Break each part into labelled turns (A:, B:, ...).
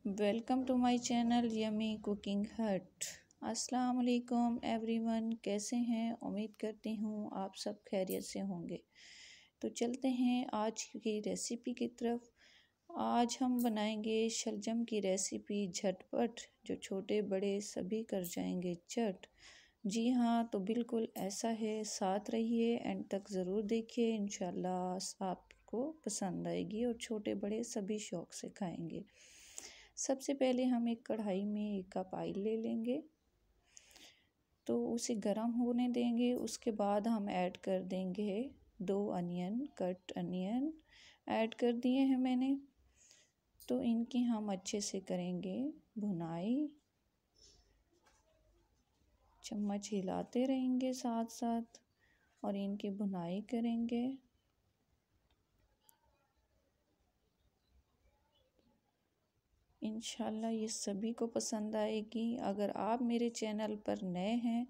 A: Welcome to my channel yummy cooking hut. अस्सलाम वालेकुम everyone, कैसे हैं? उम्मीद करती हूँ आप सब खैरियत से होंगे। तो चलते हैं आज की रेसिपी की तरफ। आज हम बनाएंगे शलजम की रेसिपी, झटपट, जो छोटे बड़े सभी कर जाएंगे चट। जी हाँ, तो बिल्कुल ऐसा है, साथ रहिए, एंड तक ज़रूर देखिए, इंशाल्लाह आपको पसंद आएगी और छोटे बड़े सभी शौक़ से खाएंगे। सबसे पहले हम एक कढ़ाई में 1 कप ऑयल ले लेंगे, तो उसे गर्म होने देंगे। उसके बाद हम ऐड कर देंगे 2 अनियन, कट अनियन ऐड कर दिए हैं मैंने। तो इनकी हम अच्छे से करेंगे भुनाई, चम्मच हिलाते रहेंगे साथ साथ और इनकी भुनाई करेंगे। इंशाल्लाह ये सभी को पसंद आएगी। अगर आप मेरे चैनल पर नए हैं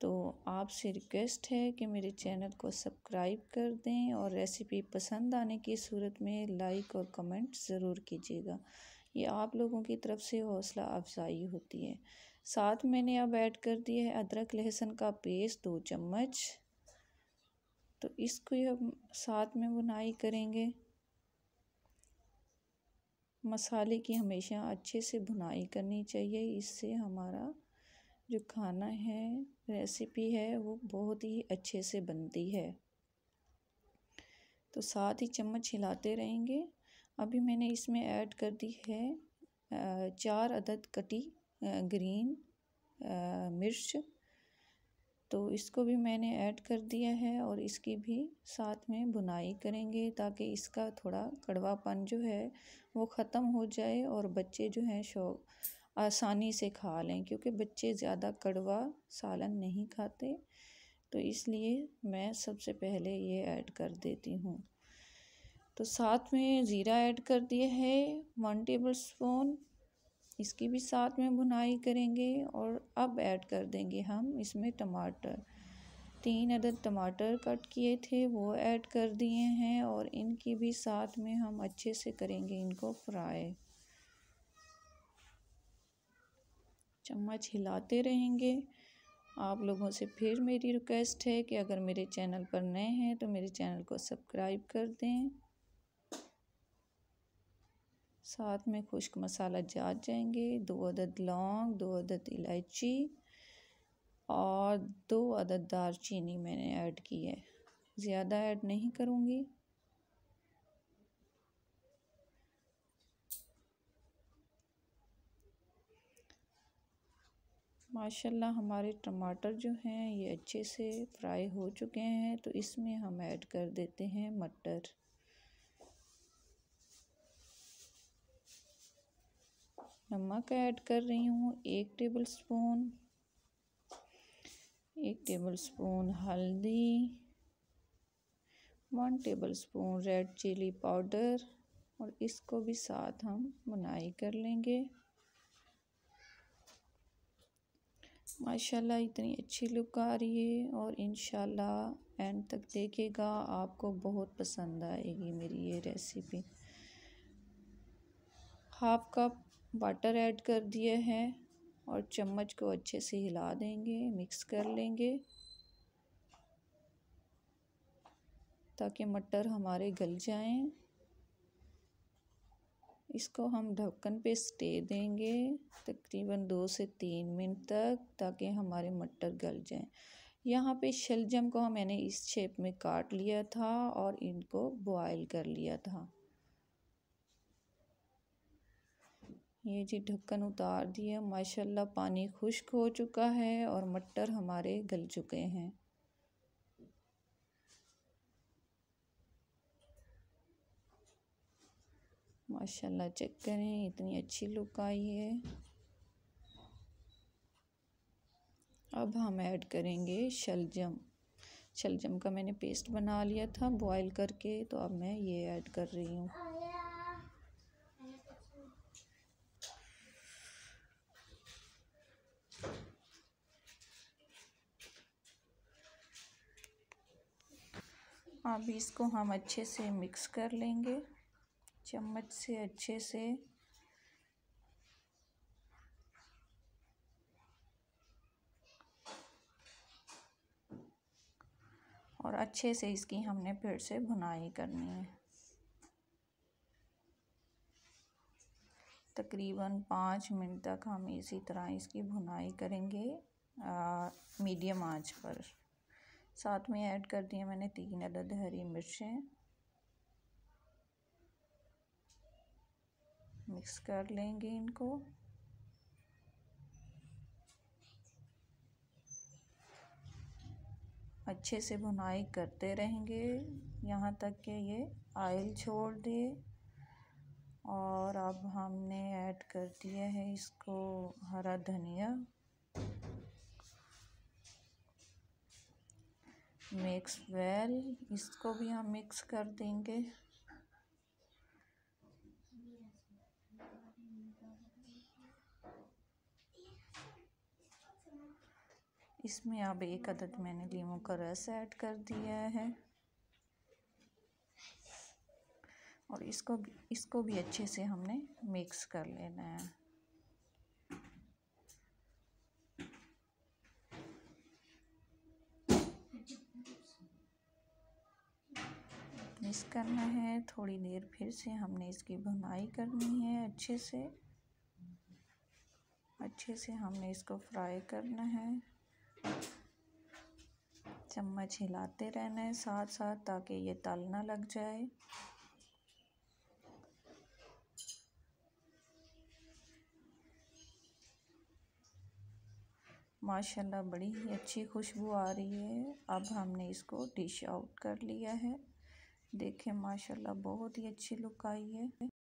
A: तो आपसे रिक्वेस्ट है कि मेरे चैनल को सब्सक्राइब कर दें और रेसिपी पसंद आने की सूरत में लाइक और कमेंट ज़रूर कीजिएगा। ये आप लोगों की तरफ से हौसला अफजाई होती है। साथ मैंने अब ऐड कर दिया है अदरक लहसुन का पेस्ट 2 चम्मच। तो इसको हम साथ में भुनाई करेंगे। मसाले की हमेशा अच्छे से भुनाई करनी चाहिए, इससे हमारा जो खाना है, रेसिपी है, वो बहुत ही अच्छे से बनती है। तो साथ ही चम्मच हिलाते रहेंगे। अभी मैंने इसमें ऐड कर दी है 4 अदद कटी ग्रीन मिर्च। तो इसको भी मैंने ऐड कर दिया है और इसकी भी साथ में भुनाई करेंगे ताकि इसका थोड़ा कड़वापन जो है वो ख़त्म हो जाए और बच्चे जो हैं आसानी से खा लें, क्योंकि बच्चे ज़्यादा कड़वा सालन नहीं खाते। तो इसलिए मैं सबसे पहले ये ऐड कर देती हूँ। तो साथ में ज़ीरा ऐड कर दिया है 1 टेबल स्पून, इसकी भी साथ में भुनाई करेंगे। और अब ऐड कर देंगे हम इसमें टमाटर, 3 अदद टमाटर कट किए थे वो ऐड कर दिए हैं और इनकी भी साथ में हम अच्छे से करेंगे इनको फ्राई। चम्मच हिलाते रहेंगे। आप लोगों से फिर मेरी रिक्वेस्ट है कि अगर मेरे चैनल पर नए हैं तो मेरे चैनल को सब्सक्राइब कर दें। साथ में खुश्क मसाला जात जाएंगे, 2 अदद लौंग, 2 अदद इलायची और 2 अदद दालचीनी मैंने ऐड की है, ज़्यादा ऐड नहीं करूँगी। माशाल्लाह हमारे टमाटर जो हैं ये अच्छे से फ्राई हो चुके हैं। तो इसमें हम ऐड कर देते हैं मटर। नमक ऐड कर रही हूँ 1 टेबल स्पून, 1 टेबल स्पून हल्दी, 1 tablespoon red chilli powder और इसको भी साथ हम भुनाई कर लेंगे। माशाल्लाह इतनी अच्छी लुक आ रही है और इंशाल्लाह एंड तक देखिएगा, आपको बहुत पसंद आएगी मेरी ये recipe. Half cup butter add कर दिए हैं और चम्मच को अच्छे से हिला देंगे, मिक्स कर लेंगे ताकि मटर हमारे गल जाएं। इसको हम ढक्कन पे स्टे देंगे तकरीबन 2 से 3 मिनट तक, ताकि हमारे मटर गल जाएं। यहाँ पे शलजम को मैंने इस शेप में काट लिया था और इनको बॉयल कर लिया था। ये जी ढक्कन उतार दिया, माशाल्लाह पानी खुश्क हो चुका है और मटर हमारे गल चुके हैं। माशाल्लाह चेक करें, इतनी अच्छी लुक आई है। अब हम ऐड करेंगे शलजम। शलजम का मैंने पेस्ट बना लिया था बॉईल करके, तो अब मैं ये ऐड कर रही हूँ। अब इसको हम अच्छे से मिक्स कर लेंगे, चम्मच से अच्छे से अच्छे से इसकी हमने फिर से भुनाई करनी है। तकरीबन 5 मिनट तक हम इसी तरह इसकी भुनाई करेंगे मीडियम आंच पर। साथ में ऐड कर दिया मैंने 3 अदद हरी मिर्चें। मिक्स कर लेंगे इनको। अच्छे से भुनाई करते रहेंगे यहाँ तक कि ये ऑयल छोड़ दे। और अब हमने ऐड कर दिया है इसको हरा धनिया। मिक्स वेल, इसको भी हम मिक्स कर देंगे। इसमें अब 1 अदद मैंने लीमू का रस ऐड कर दिया है और इसको भी अच्छे से हमने मिक्स कर लेना है। मिक्स करना है, थोड़ी देर फिर से हमने इसकी भुनाई करनी है। अच्छे से हमने इसको फ्राई करना है। चम्मच हिलाते रहना है साथ साथ ताकि ये तल ना लग जाए। माशाल्लाह बड़ी ही अच्छी खुशबू आ रही है। अब हमने इसको डिश आउट कर लिया है। देखें माशाल्लाह बहुत ही अच्छी लुक आई है।